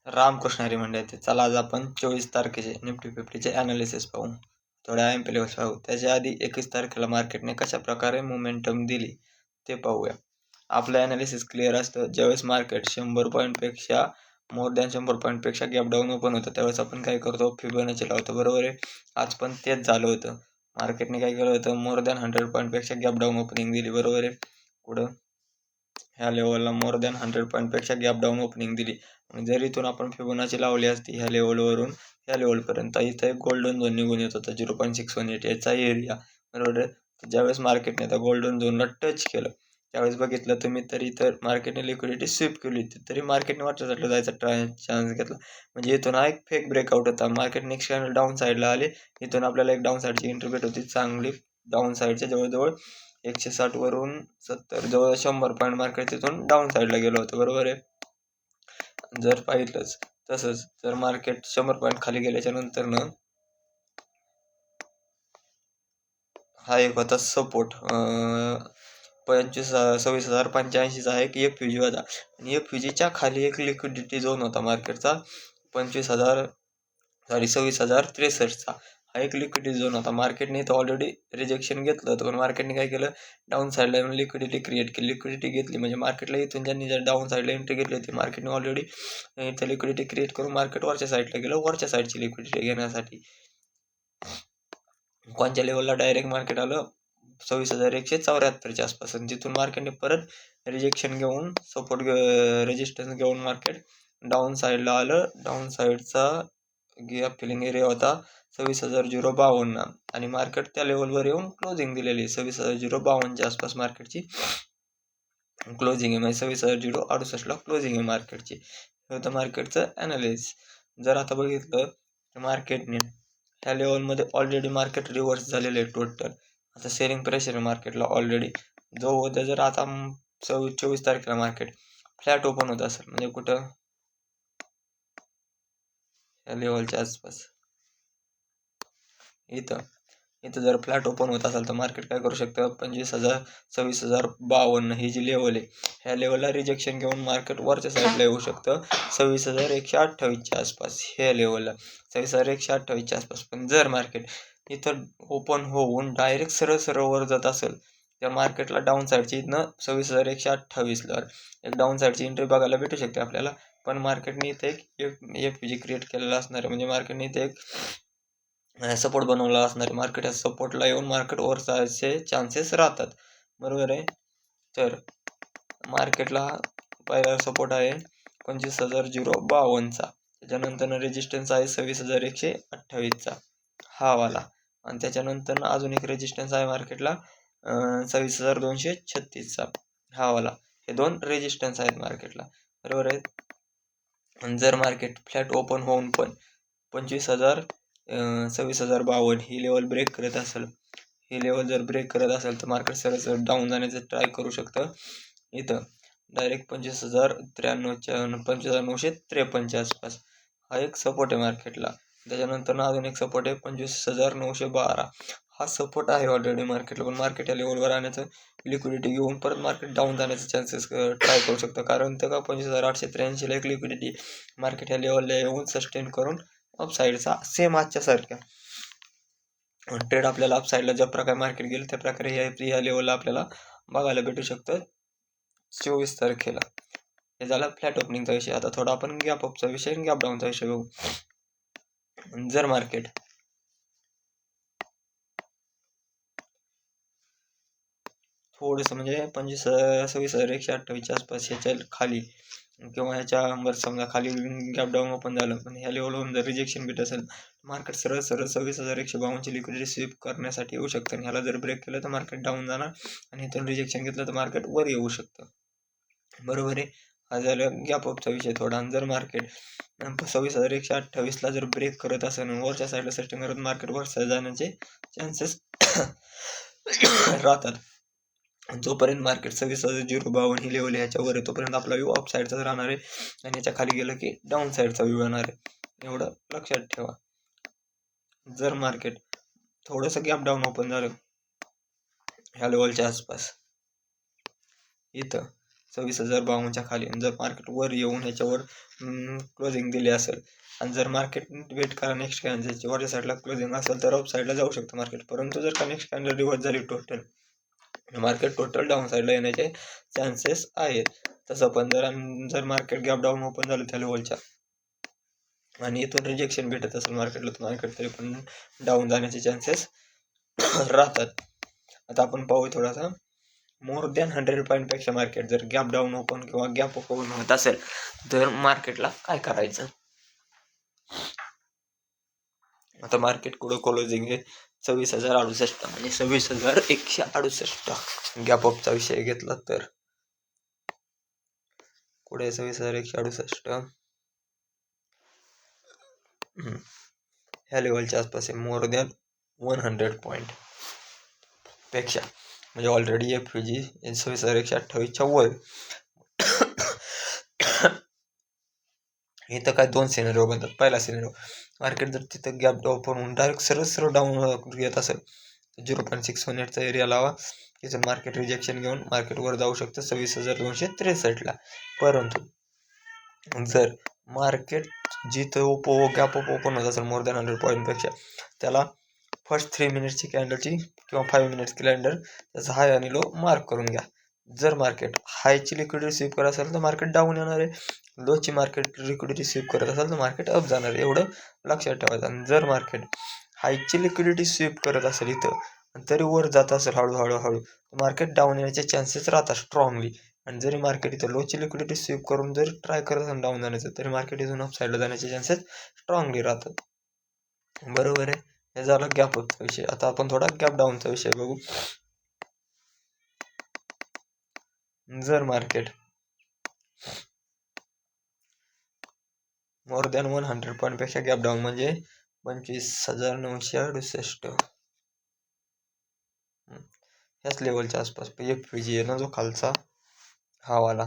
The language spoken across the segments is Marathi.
रामकृष्ण हरी मंडळी, चला आज आपण 24 तारखेचे निफ्टी फिफ्टीचे ॲनालिसिस पाहू. थोड्या एम.पी लेवल्स पाहू. त्याच्या आधी 21 तारखेला मार्केटने कशा प्रकारे मोमेंटम दिली ते पाहूया. आपलं ॲनालिसिस क्लिअर असतं. ज्यावेळेस मार्केट 100 पॉईंटपेक्षा मोर दॅन 100 पॉईंटपेक्षा गॅप डाऊन ओपन होतं त्यावेळेस आपण काय करतो, फिबोनाची लावतो. बरोबर आहे. आज पण तेच झालं होतं. मार्केटने काय केलं होतं, मोर दॅन 100 पॉईंटपेक्षा गॅप डाऊन ओपनिंग दिली. बरोबर आहे. पुढं ह्या लेवलला मोर दॅन 100 पॉईंटपेक्षा गॅप डाऊन ओपनिंग दिली. जर इथून आपण फिबोनाची लावली असती ह्या लेवलवरून ह्या लेवलपर्यंत, इथं एक गोल्डन झोन निघून येत होता 0.618 याचा एरिया. बरोबर आहे. जव्यावेळेस मार्केटने त्या गोल्डन झोनला टच केलं त्यावेळेस बघितलं तुम्ही तरी तर मार्केटने लिक्विडिटी स्वीप केली होती, तरी मार्केटने वरच्या साईडला जायचा चान्स घेतला. म्हणजे इथून हा एक फेक ब्रेकआउट होता. मार्केट नेक्स्ट चॅनल डाऊन साईडला आले. इथून आपल्याला एक डाऊन साईडची एंट्री भेट होती चांगली. डाऊन साईडच्या जवळजवळ 160 वरून 70 जवळ 100 पॉईंट मार्केट तिथून डाऊन साईडला गेलं होतं. बरोबर आहे. जर पाहिलंच तसंच जर मार्केट 100 पॉईंट खाली गेल्याच्या नंतर हा एक होता सपोर्ट 26,085चा एक FUG होता आणि FUGच्या खाली एक लिक्विडिटी झोन होता मार्केटचा 26,063चा. हा एक लिक्विडिटी झोन होता. मार्केटने इथं ऑलरेडी रिजेक्शन घेतलं होतं, पण मार्केटने काय केलं, डाऊन साईडला येऊन लिक्विडिटी क्रिएट केली. लिक्विडिटी घेतली म्हणजे मार्केटला इथून ज्यांनी जर डाऊन साईडला एंट्री घेतली होती मार्केटने ऑलरेडी इथं लिक्विडिटी क्रिएट करून मार्केट वरच्या साईडला गेलं. वरच्या साईडची लिक्विडिटी घेण्यासाठी कोणत्या लेवलला डायरेक्ट मार्केट आलं 26,174च्या आसपास. तिथून मार्केटने परत रिजेक्शन घेऊन सपोर्ट रेजिस्टन्स घेऊन मार्केट डाऊन साईडला आलं. डाऊन साईडचा गॅप फिलिंग एरिया होता 26,052 आणि मार्केट त्या लेवलवर येऊन क्लोजिंग दिलेली 26,052च्या आसपास मार्केटची क्लोजिंग आहे. म्हणजे 26,068ला क्लोजिंग आहे मार्केटची. हे होतं मार्केटचं ॲनालिसिस. जर आता बघितलं तर मार्केटने ह्या लेवलमध्ये ऑलरेडी मार्केट रिव्हर्स झालेलं आहे टोटल. आता सेलिंग प्रेशर आहे मार्केटला ऑलरेडी. जो होता जर आता 24 तारखेला मार्केट फ्लॅट ओपन होत असेल म्हणजे कुठं या लेवलच्या आसपास इथं जर फ्लॅट ओपन होत असेल तर मार्केट काय करू शकतं, 25,000 26,052 ही जी लेवल आहे ह्या लेवलला रिजेक्शन घेऊन मार्केट वरच्या साईडला येऊ शकतं 26,128च्या आसपास. ह्या लेवलला 26,128च्या आसपास. पण जर मार्केट इथं ओपन होऊन डायरेक्ट सरळ वर जात असेल त्या मार्केटला डाऊन साईडची इथनं 26,128ला एक डाऊन साईडची एंट्री बघायला भेटू शकते आपल्याला. पण मार्केटने इथे एक FUG क्रिएट केलेला असणार आहे. म्हणजे मार्केटने इथे एक सपोर्ट बनवला असणार आहे. मार्केट या सपोर्टला येऊन मार्केट वर जायचे चान्सेस राहतात. बरोबर आहे. तर मार्केटला पहिला सपोर्ट आहे 25,052चा. त्याच्यानंतर रेजिस्टन्स आहे 26,128चा हा वाला. आणि त्याच्यानंतर अजून एक रेजिस्टन्स आहे मार्केटला 26,236चा हा वाला. हे दोन रेजिस्टन्स आहेत मार्केटला. बरोबर आहे. जर मार्केट फ्लॅट ओपन होऊन पण 26,052 ही लेवल ब्रेक करत असेल, ही लेवल जर ब्रेक करत असेल तर मार्केट सरळ डाऊन जाण्याचं ट्राय करू शकतं. इथं डायरेक्ट 25,953च्या आसपास हा एक सपोर्ट आहे मार्केटला. त्याच्यानंतर अजून एक सपोर्ट आहे 25,912. हा सपोर्ट आहे ऑलरेडी मार्केटला. पण मार्केट या लेवलवर आणण्याचं लिक्विडिटी घेऊन परत मार्केट डाऊन जाण्याचे चान्सेस ट्राय करू शकतं. कारण तर का 25,883ला एक लिक्विडिटी मार्केट या लेवलला येऊन सस्टेन करून अपसाईडचा सेम आजच्या सारख्या ट्रेड आपल्याला अपसाईडला ज्या प्रकारे मार्केट गेलं त्या प्रकारे या लेवलला आपल्याला बघायला भेटू शकतं 24 तारखेला. हे झाला फ्लॅट ओपनिंगचा विषय. आता थोडा आपण गॅप अपचा विषय आणि गॅप डाऊनचा विषय बघू. जर मार्केट थोडंसं म्हणजे 26,128च्या आसपास ह्याच्या खाली किंवा ह्याच्यावर समजा खाली गॅप डाऊन ओपन झालं पण ह्या लेवलवरून जर रिजेक्शन भेट असेल मार्केट सरळ 26,152ची लिक्विडिटी स्वीप करण्यासाठी येऊ शकतं. आणि ह्याला जर ब्रेक केलं तर मार्केट डाऊन जाणार आणि इथून रिजेक्शन घेतलं तर मार्केट वर येऊ शकतं. बरोबर आहे. हा झालं गॅप अपचा विषय थोडा. आणि जर मार्केट 26,128ला जर ब्रेक करत असेल आणि वरच्या साईडला सस्टेन करत मार्केट वर जाण्याचे चान्सेस राहतात. जोपर्यंत मार्केट 26,052 ही लेवल ह्याच्यावर आहे तोपर्यंत आपला व्यू अप साईडचाच राहणार आहे आणि याच्या खाली गेलं की डाऊन साईडचा व्यू येणार आहे. एवढं लक्षात ठेवा. जर मार्केट थोडंसं गॅप डाऊन ओपन झालं ह्या लेवलच्या आसपास इथं 26,052च्या खाली. जर मार्केट वर येऊन ह्याच्यावर क्लोजिंग दिली असेल आणि जर मार्केट वेट करा नेक्स्ट कॅन्डलची वरच्या साईडला क्लोजिंग असेल तर अप साईडला जाऊ शकतं मार्केट. परंतु जर का नेक्स्ट कॅन्डल रिव्हर्स झाली मार्केट टोटल डाऊन साईडला येण्याचे चान्सेस आहेत. तसं पण जर मार्केट गॅप डाऊन ओपन झालं त्या लेवलच्या आणि इथून रिजेक्शन भेटत असेल मार्केटला तर मार्केट तरी पण डाऊन जाण्याचे चान्सेस राहतात. आता आपण पाहू थोडासा मोर दॅन 100 पॉईंटपेक्षा मार्केट जर गॅप डाऊन ओपन किंवा गॅप ओपन होत असेल तर मार्केटला काय करायचं. आता मार्केट कुठं क्लोजिंग आहे 26,068 म्हणजे 26,168 गॅप अपचा विषय घेतला तर पुढे 26,168 ह्या लेवलच्या आसपास आहे. मोर दॅन 100 पॉईंट पेक्षा म्हणजे ऑलरेडी FVG 26,128च्या वर. इथं काय दोन सिनेरिओ बनतात. पहिला सिनेरिओ मार्केट जर तिथं गॅप ओपन होऊन डायरेक्ट सरळ डाऊन येत असेल 0.618चा एरिया लावा. तिथून मार्केट रिजेक्शन घेऊन मार्केट वर जाऊ शकतं 26,263ला. परंतु जर मार्केट जिथं गॅप ओपन होत असेल मोर दॅन 100 पॉईंटपेक्षा त्याला फर्स्ट 3 मिनिट्सची कॅन्डलची किंवा 5 मिनिट्स कॅलेंडर त्याचा हाय आणि लो मार्क करून घ्या. जर मार्केट हायची लिक्विडिटी रिसीव्ह करत असेल तर मार्केट डाऊन येणार आहे. लोची मार्केट लिक्विडिटी रिसीव्ह करत असेल तर मार्केट अप जाणार आहे. एवढं लक्षात ठेवायचं. आणि जर मार्केट हायची लिक्विडिटी स्वीप करत असेल इथं तरी वर जात असेल हळूहळू मार्केट डाऊन येण्याचे चान्सेस राहतात स्ट्रॉंगली. आणि जरी मार्केट इथं लोची लिक्विडिटी स्वीप करून जरी ट्राय करत असेल डाऊन जाण्याचं तरी मार्केट इथून अप साईडला जाण्याचे चान्सेस स्ट्रॉंगली राहतात. बरोबर आहे. हे झालं गॅप अपचा विषय. आता आपण थोडा गॅप डाऊनचा विषय बघू. जर मार्केट मोर दॅन 100 पॉईंटपेक्षा गॅप डाऊन म्हणजे 25,968 ह्याच लेवलच्या आसपास FVG आहे ना जो खालचा हा वाला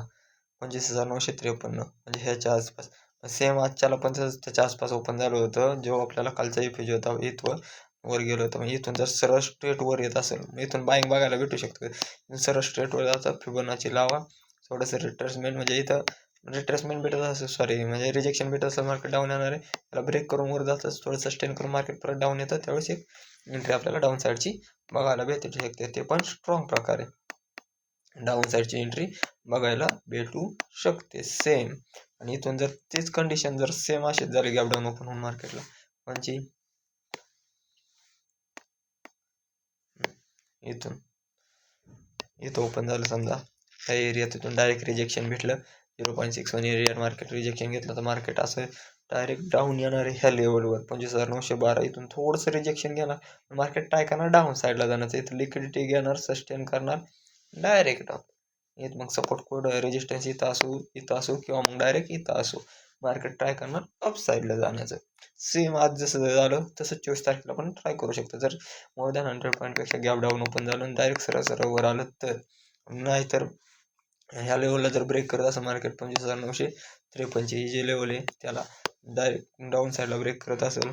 25,953 म्हणजे ह्याच्या आसपास. सेम आजच्याला पण त्याच्या आसपास ओपन झालं होतं जो आपल्याला खालचा FVG होता इथवर वर गेलो होतं. म्हणजे इथून जर सरळ स्ट्रेट वर येत असेल इथून बाईंग बघायला भेटू शकतं. सरळ स्ट्रेट वर जातं फिबोनाची लावा थोडंसं रिट्रेसमेंट म्हणजे इथं रिट्रेसमेंट भेटत असेल म्हणजे रिजेक्शन भेटत असेल मार्केट डाऊन येणार आहे. त्याला ब्रेक करून वर जातं थोडं सस्टेन करून मार्केट परत डाऊन येतं त्यावेळेस एक एंट्री आपल्याला डाऊन साईडची बघायला भेटू शकते. ते पण स्ट्रॉंग प्रकारे डाऊन साईडची एंट्री बघायला भेटू शकते सेम. आणि इथून जर तीच कंडिशन जर सेम अशीच झाली गॅप डाऊन ओपन होऊन मार्केटला म्हणजे इथं ओपन झालं समजा त्या एरियात इथून डायरेक्ट रिजेक्शन भेटलं 0.61 एरिया मार्केट रिजेक्शन घेतलं तर मार्केट असं डायरेक्ट डाऊन येणार आहे ह्या लेवलवर 25,912. इथून थोडंसं रिजेक्शन घेणार मार्केट ट्राय करणार डाऊन साईडला जाण्याचं. इथं लिक्विडिटी घेणार सस्टेन करणार डायरेक्ट डाऊन येत. मग सपोर्ट कोड रेजिस्टन्स इथं असो किंवा मग डायरेक्ट इथं असो मार्केट ट्राय करणार अप साईडला जाण्याचं. सेम आज जसं झालं तसं 24 तारखेला पण ट्राय करू शकतो. जर मोर दॅन 100 पॉईंटपेक्षा गॅप डाऊन ओपन झालं आणि डायरेक्ट सरळ वर आलं तर. नाहीतर ह्या लेवलला जर ब्रेक करत असं मार्केट 25,953 ही जी लेवल आहे त्याला डायरेक्ट डाऊन साईडला ब्रेक करत असेल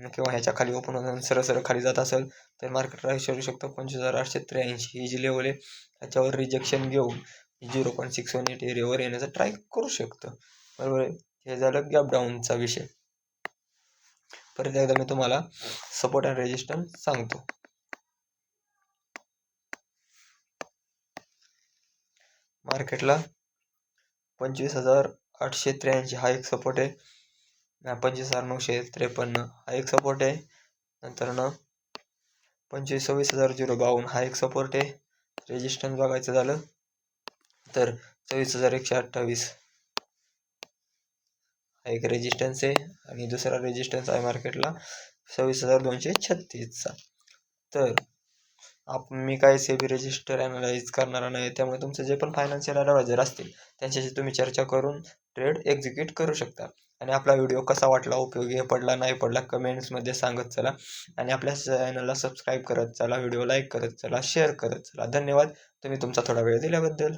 किंवा ह्याच्या खाली ओपन होत सरळ खाली जात असेल तर मार्केट ट्राय करू शकतो 25,883 ही जी लेवल आहे ह्याच्यावर रिजेक्शन घेऊन 0.618 एरियावर येण्याचा ट्राय करू शकतं. बरोबर आहे. हे झालं गॅप डाऊनचा विषय. परत एकदा मी तुम्हाला सपोर्ट अँड रेजिस्टन्स सांगतो. मार्केटला 25,883 हा एक सपोर्ट आहे. 25,953 हा एक सपोर्ट आहे. नंतर 26,052 हा एक सपोर्ट आहे. रेजिस्टन्स बघायचं झालं तर 26,128 हा एक रेजिस्टन्स आहे आणि दुसरा रेजिस्टन्स आहे मार्केटला 26,236चा. तर मी काय सेबी रजिस्टर ॲनालाइज करणार नाही त्यामुळे तुमचे जे पण फायनान्शियल ॲडवायझर असतील त्यांच्याशी तुम्ही चर्चा करून ट्रेड एक्झिक्यूट करू शकता. आणि आपला व्हिडिओ कसा वाटला उपयोगी पडला नाही पडला कमेंट्समध्ये सांगत चला. आणि आपल्या चॅनलला सबस्क्राईब करत चला व्हिडिओ लाईक करत चला शेअर करत चला. धन्यवाद तुम्ही तुमचा थोडा वेळ दिल्याबद्दल.